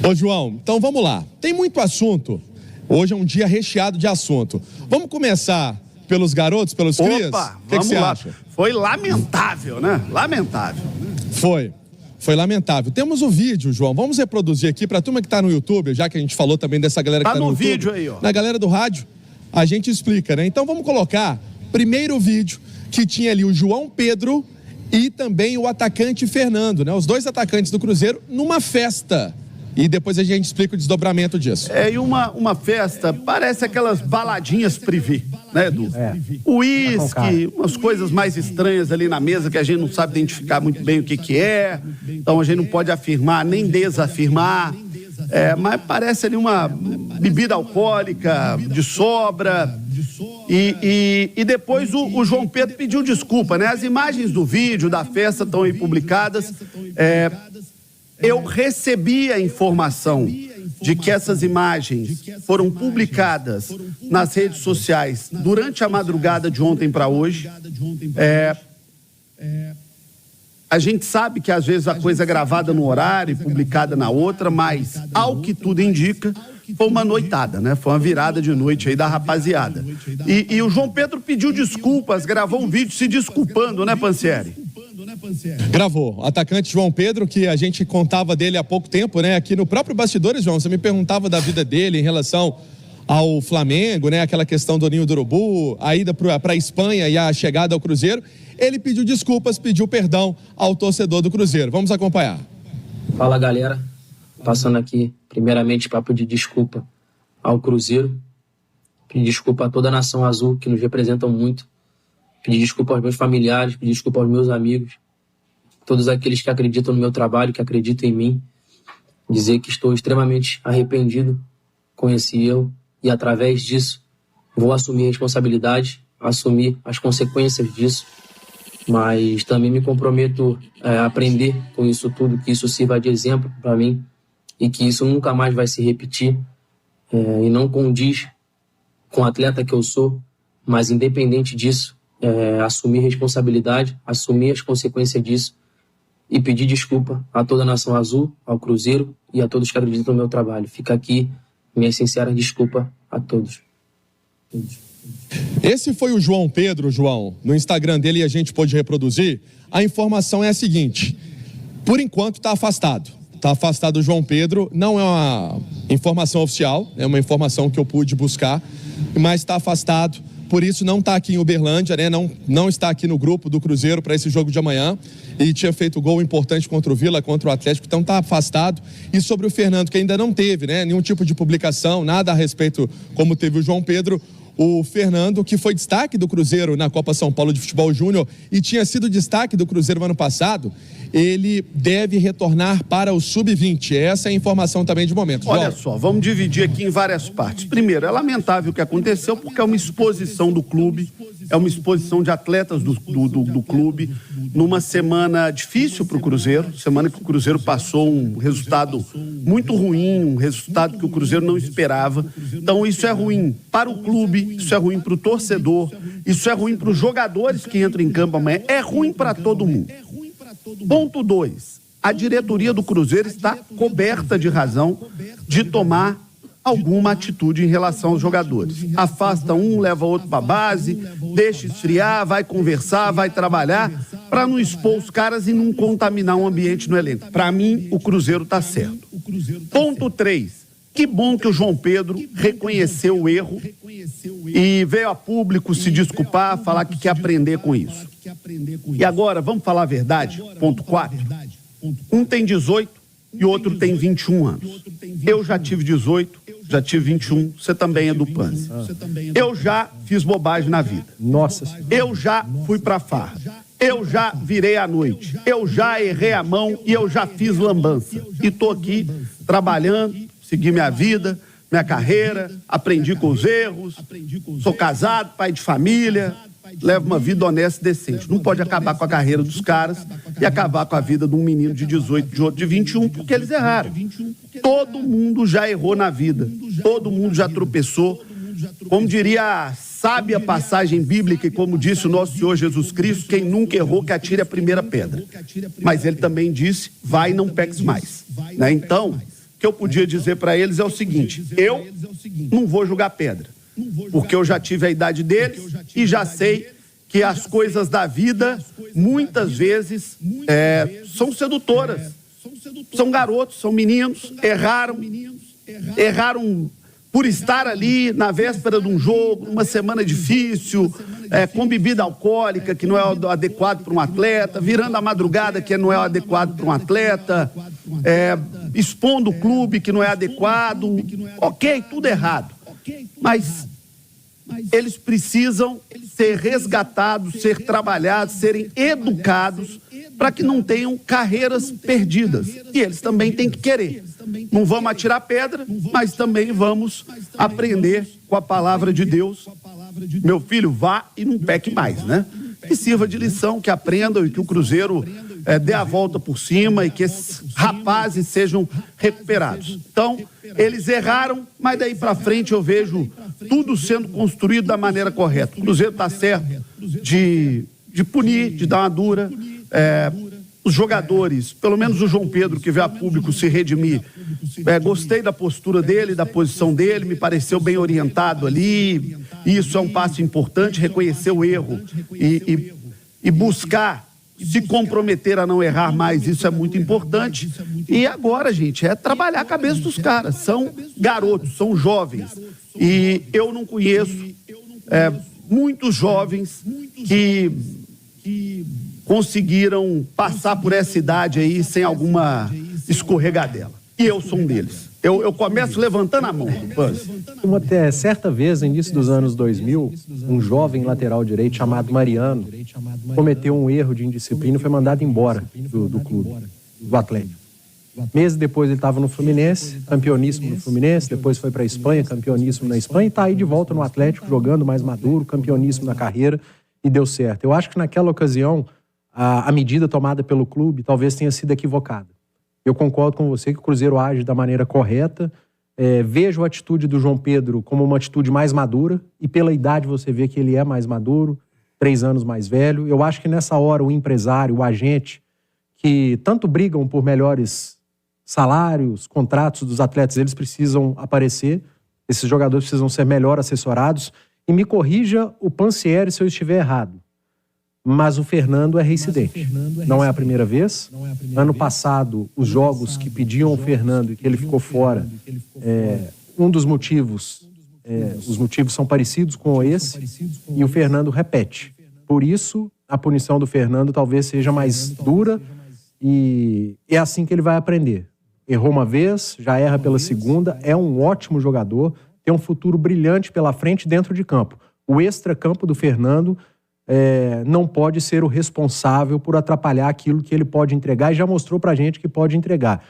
Ô, João, então vamos lá. Tem muito assunto. Hoje é um dia recheado de assunto. Vamos começar pelos garotos, pelos crias? Opa, O que você acha? Foi lamentável, né? Lamentável. Foi lamentável. Temos o vídeo, João. Vamos reproduzir aqui para a turma que está no YouTube, já que a gente falou também dessa galera que está no YouTube. Tá no vídeo aí, ó. Na galera do rádio, a gente explica, né? Então vamos colocar primeiro o vídeo que tinha ali o João Pedro e também o atacante Fernando, né? Os dois atacantes do Cruzeiro numa festa. E depois a gente explica o desdobramento disso. E uma festa, parece aquelas baladinhas privê, né, Edu? Uísque, umas coisas mais estranhas ali na mesa que a gente não sabe identificar muito bem o que é. Então a gente não pode afirmar nem desafirmar. Mas parece ali uma bebida alcoólica de sobra. E depois o João Pedro pediu desculpa, né? As imagens do vídeo, da festa estão aí publicadas. Eu recebi a informação de que essas imagens foram publicadas nas redes sociais durante a madrugada de ontem para hoje. A gente sabe que às vezes a coisa é gravada num horário e publicada na outra, mas ao que tudo indica, foi uma noitada, né? Foi uma virada de noite aí da rapaziada. E o João Pedro pediu desculpas, gravou um vídeo se desculpando, né, Pansieri? Gravou. Atacante João Pedro, que a gente contava dele há pouco tempo, né? Aqui no próprio Bastidores, João, você me perguntava da vida dele em relação ao Flamengo, né? Aquela questão do Ninho do Urubu, a ida para a Espanha e a chegada ao Cruzeiro. Ele pediu desculpas, pediu perdão ao torcedor do Cruzeiro. Vamos acompanhar. Fala, galera. Passando aqui, primeiramente, para pedir desculpa ao Cruzeiro. Pedir desculpa a toda a Nação Azul, que nos representam muito. Pedir desculpa aos meus familiares, pedir desculpa aos meus amigos. Todos aqueles que acreditam no meu trabalho, que acreditam em mim. Dizer que estou extremamente arrependido com esse erro. E através disso, vou assumir a responsabilidade, assumir as consequências disso. Mas também me comprometo a aprender com isso tudo, que isso sirva de exemplo para mim e que isso nunca mais vai se repetir e não condiz com o atleta que eu sou, mas independente disso, assumir responsabilidade, assumir as consequências disso e pedir desculpa a toda a Nação Azul, ao Cruzeiro e a todos que acreditam no meu trabalho. Fica aqui minha sincera desculpa a todos. Esse foi o João Pedro, João, no Instagram dele, e a gente pôde reproduzir. A informação é a seguinte: por enquanto está afastado. Está afastado o João Pedro, não é uma informação oficial, é uma informação que eu pude buscar, mas está afastado, por isso não está aqui em Uberlândia, né? Não está aqui no grupo do Cruzeiro para esse jogo de amanhã, e tinha feito gol importante contra o Vila, contra o Atlético, então está afastado. E sobre o Fernando, que ainda não teve, né, nenhum tipo de publicação, nada a respeito como teve o João Pedro, o Fernando, que foi destaque do Cruzeiro na Copa São Paulo de Futebol Júnior e tinha sido destaque do Cruzeiro no ano passado, ele deve retornar para o Sub-20. Essa é a informação também de momento. Olha só, vamos dividir aqui em várias partes. Primeiro, é lamentável o que aconteceu, porque é uma exposição do clube, é uma exposição de atletas do clube, numa semana difícil para o Cruzeiro, semana que o Cruzeiro passou um resultado muito ruim, um resultado que o Cruzeiro não esperava. Então isso é ruim para o clube, isso é ruim para o torcedor, isso é ruim para os jogadores que entram em campo amanhã, é ruim para todo mundo. Ponto 2. A diretoria do Cruzeiro está coberta de razão de tomar alguma atitude em relação aos jogadores. Afasta um, leva outro para a base, deixa esfriar, vai conversar, vai trabalhar, para não expor os caras e não contaminar o ambiente no elenco. Para mim, o Cruzeiro está certo. Ponto 3. Que bom que o João Pedro reconheceu o erro e veio a público se desculpar, falar que quer aprender com isso. E agora, vamos falar a verdade? Ponto 4. Um tem 18 e o outro tem 21 anos. Eu já tive 18, já tive 21, você também é do Panzi. Eu já fiz bobagem na vida. Nossa. Eu já fui pra farra. Eu já virei à noite. Eu já errei a mão e eu já fiz lambança. E tô aqui trabalhando, segui minha vida, minha carreira, aprendi com os erros, sou casado, pai de família, levo uma vida honesta e decente. Não pode acabar com a carreira dos caras e acabar com a vida de um menino de 18, de outro de 21, porque eles erraram. Todo mundo já errou na vida, todo mundo já tropeçou. Como diria a sábia passagem bíblica, e como disse o nosso Senhor Jesus Cristo, quem nunca errou que atire a primeira pedra. Mas ele também disse, vai e não peques mais. Né? Então, que eu podia dizer para eles é o seguinte: eu não vou jogar pedra, porque eu já tive a idade deles e já sei que as coisas da vida, muitas vezes, são sedutoras. São garotos, são meninos, erraram por estar ali na véspera de um jogo, numa semana difícil, com bebida alcoólica, que não é o adequado para um atleta, virando a madrugada, que não é o adequado para um atleta, expondo o clube, que não é adequado. Ok, tudo errado. Mas eles precisam ser resgatados, ser trabalhados, serem educados para que não tenham carreiras perdidas. E eles também têm que querer. Não vamos atirar pedra, mas também vamos aprender com a palavra de Deus. Meu filho, vá e não peque mais, né? Que sirva de lição, que aprendam e que o Cruzeiro dê a volta por cima e que esses rapazes sejam recuperados. Então, eles erraram, mas daí para frente eu vejo tudo sendo construído da maneira correta. O Cruzeiro está certo de punir, de dar uma dura. Os jogadores, pelo menos o João Pedro, que veio a público se redimir, gostei da postura dele, da posição dele, me pareceu bem orientado ali. Isso é um passo importante, reconhecer o erro e buscar se comprometer a não errar mais, isso é muito importante. E agora, gente, é trabalhar a cabeça dos caras. São garotos, são jovens. E eu não conheço muitos jovens que conseguiram passar por essa idade aí sem alguma escorregadela. E eu sou um deles. Eu começo levantando a mão, Buzz. Até certa vez, no início dos anos 2000, um jovem lateral direito chamado Mariano cometeu um erro de indisciplina e foi mandado embora do clube, do Atlético. Meses depois ele estava no Fluminense, campeoníssimo no Fluminense, depois foi para a Espanha, campeoníssimo na Espanha, e está aí de volta no Atlético, jogando mais maduro, campeoníssimo na carreira, e deu certo. Eu acho que naquela ocasião, a medida tomada pelo clube talvez tenha sido equivocada. Eu concordo com você que o Cruzeiro age da maneira correta. Vejo a atitude do João Pedro como uma atitude mais madura, e pela idade você vê que ele é mais maduro, 3 anos mais velho. Eu acho que nessa hora o empresário, o agente, que tanto brigam por melhores salários, contratos dos atletas, eles precisam aparecer, esses jogadores precisam ser melhor assessorados. E me corrija o Pansieri se eu estiver errado, mas o Fernando é reincidente. Não é a primeira vez. Ano passado, os jogos que pediam o Fernando e que ele ficou fora, um dos motivos, os motivos são parecidos com esse, e o Fernando repete. Por isso, a punição do Fernando talvez seja mais dura, e é assim que ele vai aprender. Errou uma vez, já erra pela segunda, é um ótimo jogador, tem um futuro brilhante pela frente dentro de campo. O extracampo do Fernando não pode ser o responsável por atrapalhar aquilo que ele pode entregar, e já mostrou pra gente que pode entregar.